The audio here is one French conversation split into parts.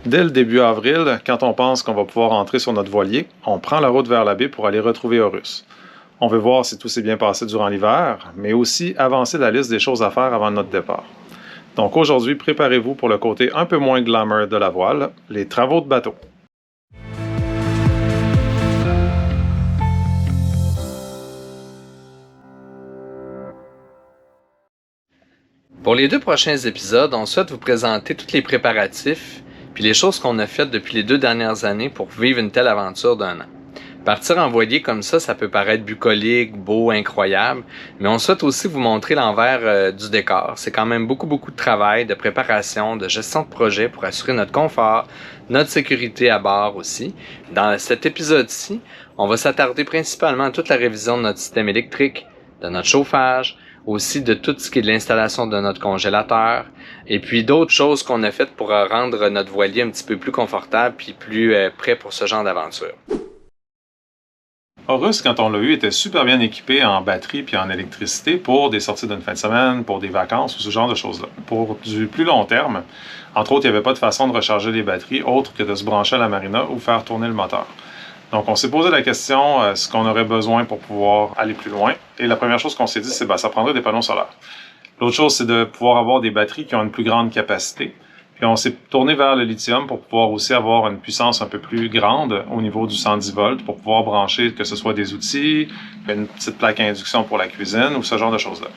Dès le début avril, quand on pense qu'on va pouvoir entrer sur notre voilier, on prend la route vers la baie pour aller retrouver Horus. On veut voir si tout s'est bien passé durant l'hiver, mais aussi avancer la liste des choses à faire avant notre départ. Donc aujourd'hui, préparez-vous pour le côté un peu moins glamour de la voile, les travaux de bateau. Pour les 2 prochains épisodes, on souhaite vous présenter tous les préparatifs puis les choses qu'on a faites depuis les 2 dernières années pour vivre une telle aventure d'1 an. Partir en voilier comme ça peut paraître bucolique, beau, incroyable, mais on souhaite aussi vous montrer l'envers du décor. C'est quand même beaucoup de travail, de préparation, de gestion de projet pour assurer notre confort, notre sécurité à bord aussi. Dans cet épisode-ci, on va s'attarder principalement à toute la révision de notre système électrique, de notre chauffage, aussi de tout ce qui est de l'installation de notre congélateur, et puis d'autres choses qu'on a faites pour rendre notre voilier un petit peu plus confortable puis plus prêt pour ce genre d'aventure. Horus, quand on l'a eu, était super bien équipé en batterie puis en électricité pour des sorties d'une fin de semaine, pour des vacances ou ce genre de choses-là. Pour du plus long terme, entre autres, il n'y avait pas de façon de recharger les batteries autre que de se brancher à la marina ou faire tourner le moteur. Donc, on s'est posé la question, ce qu'on aurait besoin pour pouvoir aller plus loin. Et la première chose qu'on s'est dit, c'est que ça prendrait des panneaux solaires. L'autre chose, c'est de pouvoir avoir des batteries qui ont une plus grande capacité. Puis on s'est tourné vers le lithium pour pouvoir aussi avoir une puissance un peu plus grande au niveau du 110 volts pour pouvoir brancher que ce soit des outils, une petite plaque à induction pour la cuisine ou ce genre de choses-là.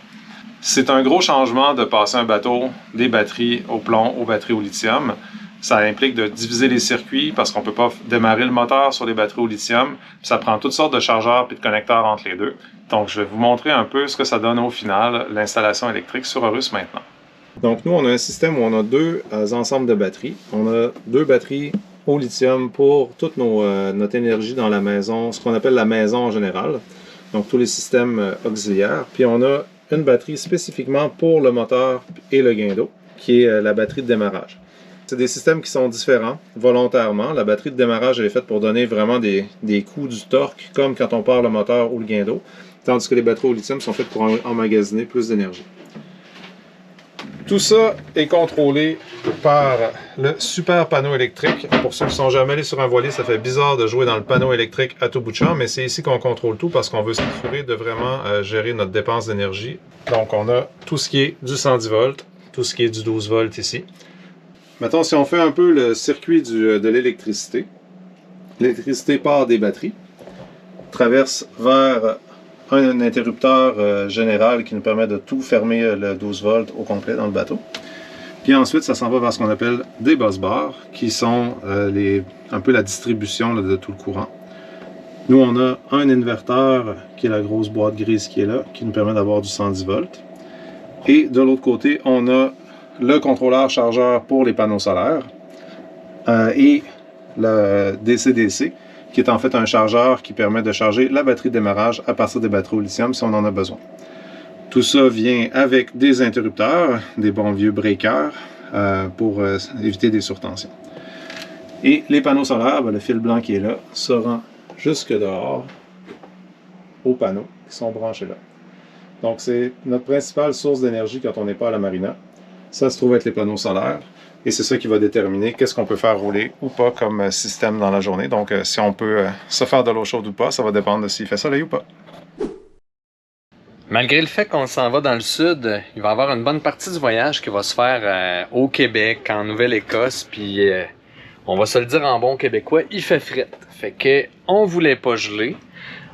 C'est un gros changement de passer un bateau des batteries au plomb aux batteries au lithium. Ça implique de diviser les circuits parce qu'on ne peut pas démarrer le moteur sur les batteries au lithium. Puis ça prend toutes sortes de chargeurs et de connecteurs entre les deux. Donc, je vais vous montrer un peu ce que ça donne au final, l'installation électrique sur Horus maintenant. Donc, nous, on a un système où on a 2 ensembles de batteries. On a 2 batteries au lithium pour toute notre énergie dans la maison, ce qu'on appelle la maison en général. Donc, tous les systèmes auxiliaires. Puis, on a une batterie spécifiquement pour le moteur et le guindeau, qui est la batterie de démarrage. C'est des systèmes qui sont différents, volontairement. La batterie de démarrage, elle est faite pour donner vraiment des coups, du torque, comme quand on part le moteur ou le guindeau, tandis que les batteries au lithium sont faites pour emmagasiner plus d'énergie. Tout ça est contrôlé par le super panneau électrique. Pour ceux qui ne sont jamais allés sur un voilier, ça fait bizarre de jouer dans le panneau électrique à tout bout de champ, mais c'est ici qu'on contrôle tout parce qu'on veut s'assurer de vraiment gérer notre dépense d'énergie. Donc, on a tout ce qui est du 110 volts, tout ce qui est du 12 volts ici. Mettons, si on fait un peu le circuit de l'électricité, l'électricité part des batteries, traverse vers un interrupteur général qui nous permet de tout fermer le 12 volts au complet dans le bateau. Puis ensuite, ça s'en va vers ce qu'on appelle des busbars, qui sont un peu la distribution de tout le courant. Nous, on a un inverteur, qui est la grosse boîte grise qui est là, qui nous permet d'avoir du 110 volts. Et de l'autre côté, on a le contrôleur chargeur pour les panneaux solaires et le DC-DC, qui est en fait un chargeur qui permet de charger la batterie de démarrage à partir des batteries au lithium si on en a besoin. Tout ça vient avec des interrupteurs, des bons vieux breakers pour éviter des surtensions. Et les panneaux solaires, le fil blanc qui est là, se rend jusque dehors aux panneaux qui sont branchés là. Donc c'est notre principale source d'énergie quand on n'est pas à la marina. Ça se trouve être les panneaux solaires et c'est ça qui va déterminer qu'est-ce qu'on peut faire rouler ou pas comme système dans la journée. Donc, si on peut se faire de l'eau chaude ou pas, ça va dépendre de s'il fait soleil ou pas. Malgré le fait qu'on s'en va dans le sud, il va y avoir une bonne partie du voyage qui va se faire au Québec, en Nouvelle-Écosse, puis on va se le dire en bon québécois, il fait fret. Fait que on voulait pas geler.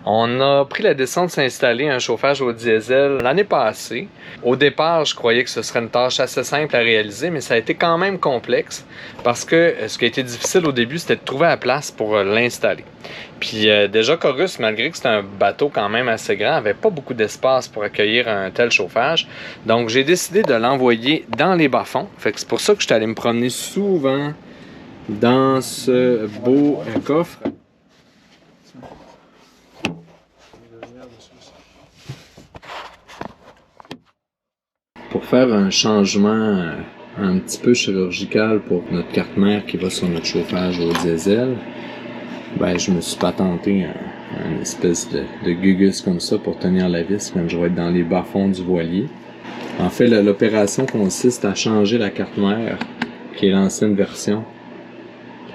On a pris la décision de s'installer un chauffage au diesel l'année passée. Au départ, je croyais que ce serait une tâche assez simple à réaliser, mais ça a été quand même complexe parce que ce qui a été difficile au début, c'était de trouver la place pour l'installer. Puis déjà qu'Horus, malgré que c'était un bateau quand même assez grand, avait pas beaucoup d'espace pour accueillir un tel chauffage. Donc j'ai décidé de l'envoyer dans les bas-fonds. Fait que c'est pour ça que je suis allé me promener souvent dans ce beau coffre. Pour faire un changement un petit peu chirurgical pour notre carte mère qui va sur notre chauffage au diesel, ben je me suis patenté une espèce de gugus comme ça pour tenir la vis quand je vais être dans les bas-fonds du voilier. En fait, l'opération consiste à changer la carte mère, qui est l'ancienne version,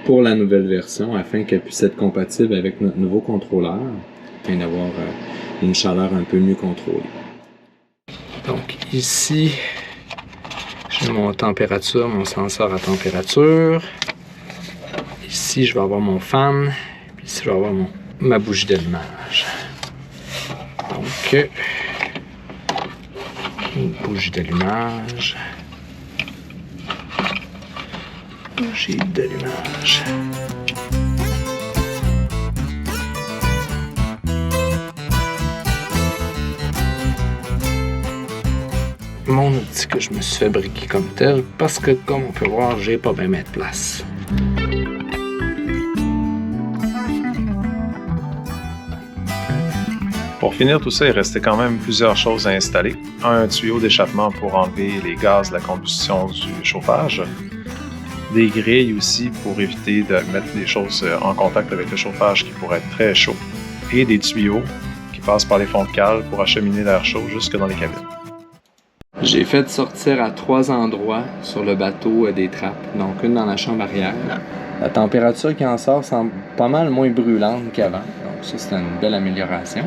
pour la nouvelle version afin qu'elle puisse être compatible avec notre nouveau contrôleur afin d'avoir une chaleur un peu mieux contrôlée. Donc ici, j'ai mon température, mon senseur à température. Ici, je vais avoir mon fan. Puis ici, je vais avoir ma bougie d'allumage. Donc, une bougie d'allumage. Bougie d'allumage. Mon outil que je me suis fabriqué comme tel parce que, comme on peut voir, j'ai pas bien mettre de place. Pour finir tout ça, il restait quand même plusieurs choses à installer. Un tuyau d'échappement pour enlever les gaz de la combustion du chauffage. Des grilles aussi pour éviter de mettre les choses en contact avec le chauffage qui pourrait être très chaud. Et des tuyaux qui passent par les fonds de cale pour acheminer l'air chaud jusque dans les cabines. J'ai fait sortir à 3 endroits sur le bateau des trappes, donc une dans la chambre arrière. La température qui en sort semble pas mal moins brûlante qu'avant, donc ça c'est une belle amélioration.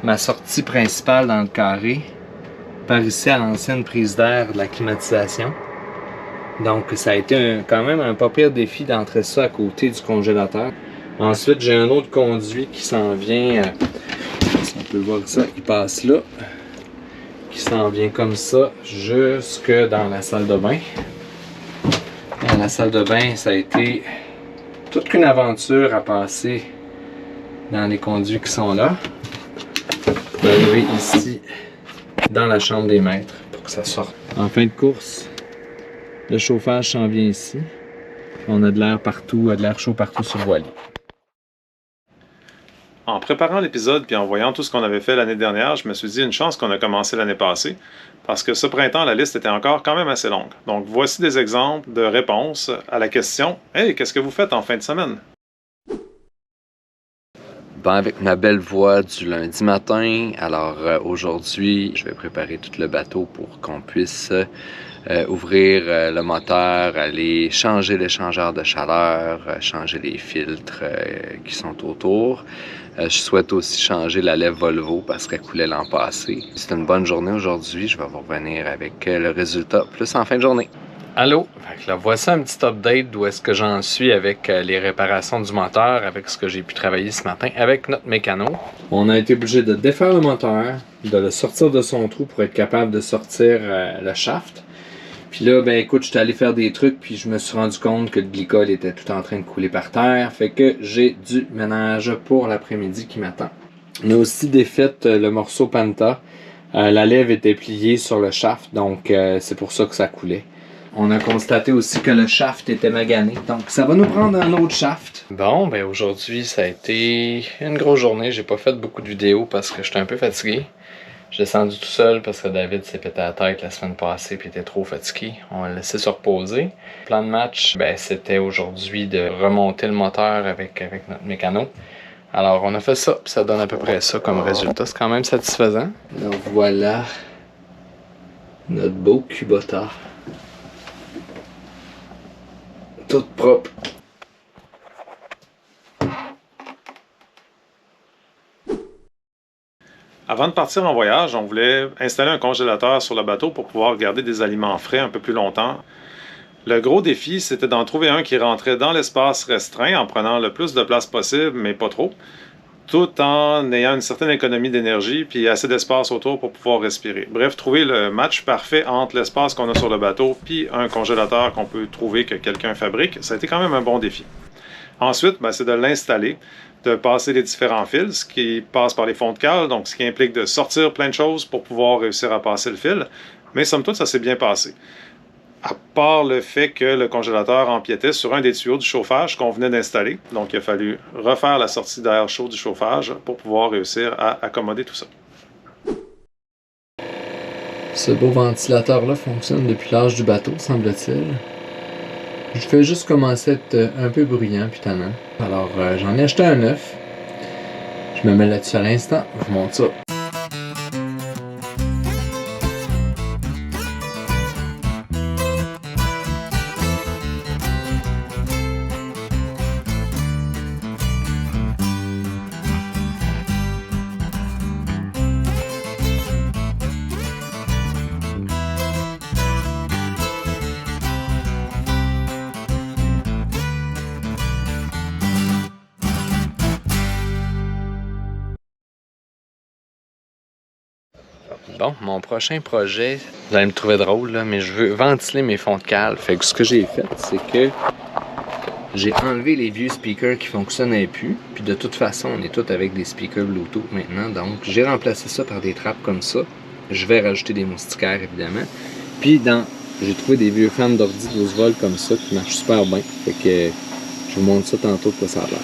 Ma sortie principale dans le carré, par ici à l'ancienne prise d'air de la climatisation. Donc ça a été quand même un pas pire défi d'entrer ça à côté du congélateur. Ensuite j'ai un autre conduit qui s'en vient, si on peut le voir ça, il passe là. Qui s'en vient comme ça jusque dans la salle de bain. Dans la salle de bain, ça a été toute une aventure à passer dans les conduits qui sont là. Pour arriver ici dans la chambre des maîtres pour que ça sorte. En fin de course, le chauffage s'en vient ici. On a de l'air partout, de l'air chaud partout sur le voilier. En préparant l'épisode puis en voyant tout ce qu'on avait fait l'année dernière, je me suis dit une chance qu'on a commencé l'année passée, parce que ce printemps, la liste était encore quand même assez longue. Donc voici des exemples de réponses à la question « Hey, qu'est-ce que vous faites en fin de semaine? » Ben, avec ma belle voix du lundi matin, alors aujourd'hui, je vais préparer tout le bateau pour qu'on puisse ouvrir le moteur, aller changer l'échangeur de chaleur, changer les filtres qui sont autour. Je souhaite aussi changer la lèvre Volvo parce qu'elle coulait l'an passé. C'est une bonne journée aujourd'hui. Je vais vous revenir avec le résultat plus en fin de journée. Allô? Fait que là, voici un petit update d'où est-ce que j'en suis avec les réparations du moteur, avec ce que j'ai pu travailler ce matin avec notre mécano. On a été obligé de défaire le moteur, de le sortir de son trou pour être capable de sortir le shaft. Puis là, ben écoute, j'étais allé faire des trucs, puis je me suis rendu compte que le glycol était tout en train de couler par terre. Fait que j'ai du ménage pour l'après-midi qui m'attend. On a aussi défait le morceau Panta. La lèvre était pliée sur le shaft, donc c'est pour ça que ça coulait. On a constaté aussi que le shaft était magané, donc ça va nous prendre un autre shaft. Bon, ben aujourd'hui, ça a été une grosse journée. J'ai pas fait beaucoup de vidéos parce que j'étais un peu fatigué. Je suis descendu tout seul parce que David s'est pété la tête la semaine passée et était trop fatigué. On l'a laissé se reposer. Le plan de match, ben, c'était aujourd'hui de remonter le moteur avec notre mécano. Alors on a fait ça, puis ça donne à peu près ça comme résultat. C'est quand même satisfaisant. Donc voilà notre beau Kubota. Tout propre. Avant de partir en voyage, on voulait installer un congélateur sur le bateau pour pouvoir garder des aliments frais un peu plus longtemps. Le gros défi, c'était d'en trouver un qui rentrait dans l'espace restreint en prenant le plus de place possible, mais pas trop, tout en ayant une certaine économie d'énergie puis assez d'espace autour pour pouvoir respirer. Bref, trouver le match parfait entre l'espace qu'on a sur le bateau puis un congélateur qu'on peut trouver que quelqu'un fabrique, ça a été quand même un bon défi. Ensuite, ben, c'est de l'installer, de passer les différents fils, ce qui passe par les fonds de cale, donc ce qui implique de sortir plein de choses pour pouvoir réussir à passer le fil. Mais somme toute, ça s'est bien passé. À part le fait que le congélateur empiétait sur un des tuyaux du chauffage qu'on venait d'installer. Donc, il a fallu refaire la sortie d'air chaud du chauffage pour pouvoir réussir à accommoder tout ça. Ce beau ventilateur-là fonctionne depuis l'âge du bateau, semble-t-il. Je fais juste commencer à être un peu bruyant puis tannant. Alors, j'en ai acheté un neuf. Je me mets là-dessus à l'instant. Je vous montre ça. Bon, mon prochain projet, vous allez me trouver drôle, là, mais je veux ventiler mes fonds de cale. Fait que ce que j'ai fait, c'est que j'ai enlevé les vieux speakers qui fonctionnaient plus. Puis de toute façon, on est tous avec des speakers Bluetooth maintenant. Donc, j'ai remplacé ça par des trappes comme ça. Je vais rajouter des moustiquaires, évidemment. Puis, j'ai trouvé des vieux fans d'ordi 12 volts comme ça qui marchent super bien. Fait que je vous montre ça tantôt de quoi ça a l'air.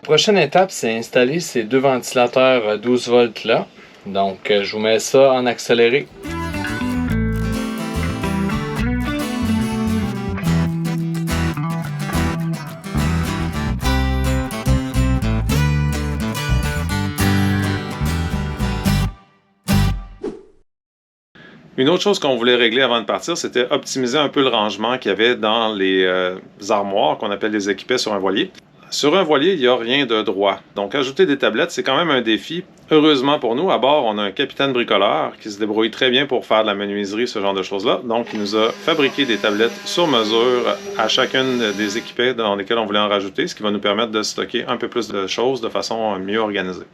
Prochaine étape, c'est installer ces deux ventilateurs 12 volts là. Donc, je vous mets ça en accéléré. Une autre chose qu'on voulait régler avant de partir, c'était optimiser un peu le rangement qu'il y avait dans les armoires qu'on appelle les équipés sur un voilier. Sur un voilier, il n'y a rien de droit. Donc, ajouter des tablettes, c'est quand même un défi. Heureusement pour nous, à bord, on a un capitaine bricoleur qui se débrouille très bien pour faire de la menuiserie, ce genre de choses-là. Donc, il nous a fabriqué des tablettes sur mesure à chacune des équipés dans lesquelles on voulait en rajouter, ce qui va nous permettre de stocker un peu plus de choses de façon mieux organisée.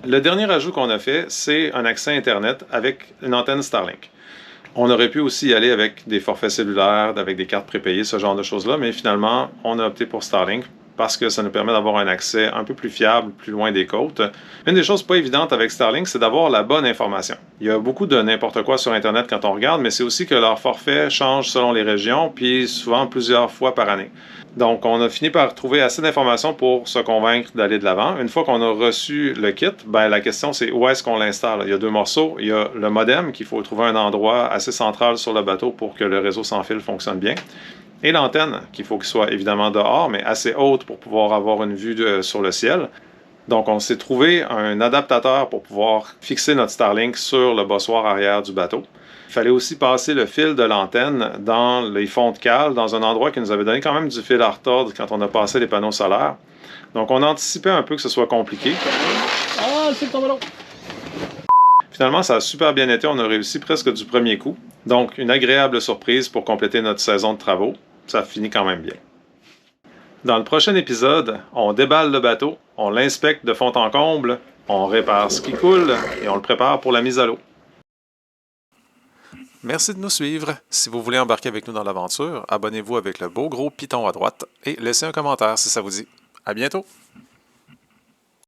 Le dernier ajout qu'on a fait, c'est un accès Internet avec une antenne Starlink. On aurait pu aussi y aller avec des forfaits cellulaires, avec des cartes prépayées, ce genre de choses-là, mais finalement, on a opté pour Starlink parce que ça nous permet d'avoir un accès un peu plus fiable, plus loin des côtes. Une des choses pas évidentes avec Starlink, c'est d'avoir la bonne information. Il y a beaucoup de n'importe quoi sur Internet quand on regarde, mais c'est aussi que leur forfait change selon les régions, puis souvent plusieurs fois par année. Donc, on a fini par trouver assez d'informations pour se convaincre d'aller de l'avant. Une fois qu'on a reçu le kit, la question c'est où est-ce qu'on l'installe? Il y a deux morceaux. Il y a le modem qu'il faut trouver un endroit assez central sur le bateau pour que le réseau sans fil fonctionne bien. Et l'antenne qu'il faut qu'il soit évidemment dehors, mais assez haute pour pouvoir avoir une vue sur le ciel. Donc, on s'est trouvé un adaptateur pour pouvoir fixer notre Starlink sur le bossoir arrière du bateau. Il fallait aussi passer le fil de l'antenne dans les fonds de cale, dans un endroit qui nous avait donné quand même du fil à retordre quand on a passé les panneaux solaires. Donc, on anticipait un peu que ce soit compliqué. Ah, c'est tombé l'eau! Finalement, ça a super bien été. On a réussi presque du premier coup. Donc, une agréable surprise pour compléter notre saison de travaux. Ça finit quand même bien. Dans le prochain épisode, on déballe le bateau, on l'inspecte de fond en comble, on répare ce qui coule et on le prépare pour la mise à l'eau. Merci de nous suivre. Si vous voulez embarquer avec nous dans l'aventure, abonnez-vous avec le beau gros piton à droite et laissez un commentaire si ça vous dit. À bientôt!